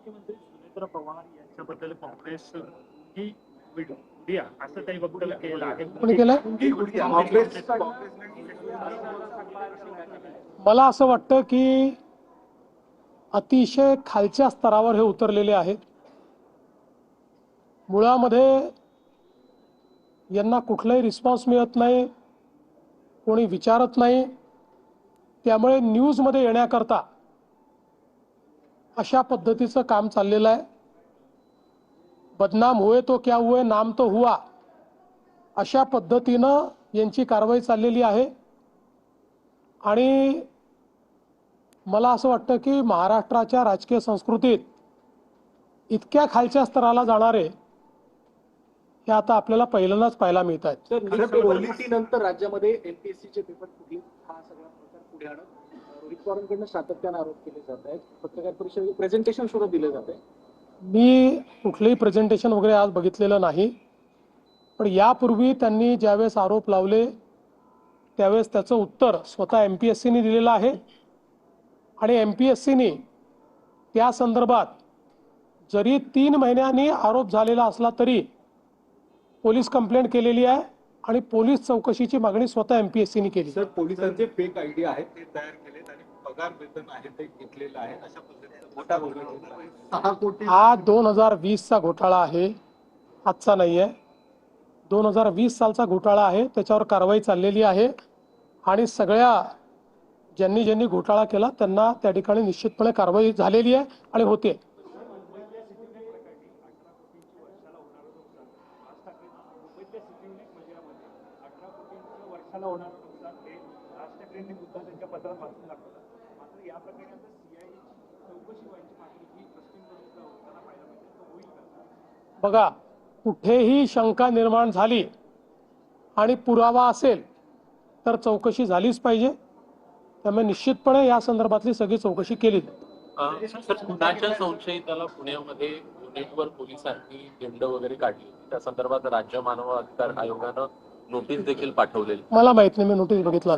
मुख्यमंत्री सुनेत्र पवार यांच्याबद्दल काँग्रेस ही गुडिया असं काही वक्तव्य केलेलं आहे. कोणी केलं? मला असं वाटतं की अतिशय खालच्या स्तरावर हे उतरलेले आहेत. मुळामध्ये यांना कुठलाही रिस्पॉन्स मिळत नाही, कोणी विचारत नाही. त्यामुळे न्यूजमध्ये येण्याकरता अशा पद्धतीचं काम चाललेलं आहे. बदनाम हुए तो क्या हुए, नाम तो हुआ, अशा पद्धतीनं यांची कारवाई चाललेली आहे. आणि मला असं वाटतं की महाराष्ट्राच्या राजकीय संस्कृतीत इतक्या खालच्या स्तराला जाणारे हे आता आपल्याला पहिल्यांदाच पाहायला मिळत आहेत. सर, नंतर राज्यामध्ये एमपीएससीचे पेपर फुटले हा सगळा प्रकार पुढे आणत रोहित पवारांकडून सातत्याने आरोप केले जात आहेत. पत्रकार परिषदेत प्रेझेंटेशन सुद्धा दिलं जात आहे. मी कुठलंही प्रेझेंटेशन वगैरे आज बघितलेलं नाही, पण यापूर्वी त्यांनी ज्यावेळेस आरोप लावले त्यावेळेस त्याचं उत्तर स्वतः एमपीएससीने दिलेलं आहे. आणि एमपीएससीने त्या संदर्भात जरी 3 महिन्यांनी आरोप झालेला असला तरी पोलीस कंप्लेंट केलेली आहे आणि पोलीस चौकशीची मागणी स्वतः एमपीएससीने केली. सर, पोलिसांचे फेक आयडी आहेत ते तयार केलेत आणि पगार वेतन आहे ते घेतलेलं आहे, अशा पद्धतीचा मोठा घोटाळा आहे. 6 कोटी हा 2020चा घोटाळा आहे, आजचा नाही आहे. 2020 सालचा घोटाळा आहे, त्याच्यावर कारवाई चाललेली आहे. आणि सगळ्या ज्यांनी घोटाळा केला त्यांना त्या ठिकाणी निश्चितपणे कारवाई झालेली आहे आणि होते. बघा, कुठेही शंका निर्माण झाली आणि पुरावा असेल तर चौकशी झालीच पाहिजे. त्यामुळे निश्चितपणे या संदर्भातली सगळी चौकशी केली. सर, खुनाच्या संशयिताला पुण्यामध्ये नेटवर पोलिसांनी झेंड वगैरे काढली, त्या संदर्भात राज्य मानवाधिकार आयोगानं नोटीस देखील पाठवलेली. मला माहित नाही, मी नोटीस बघितला.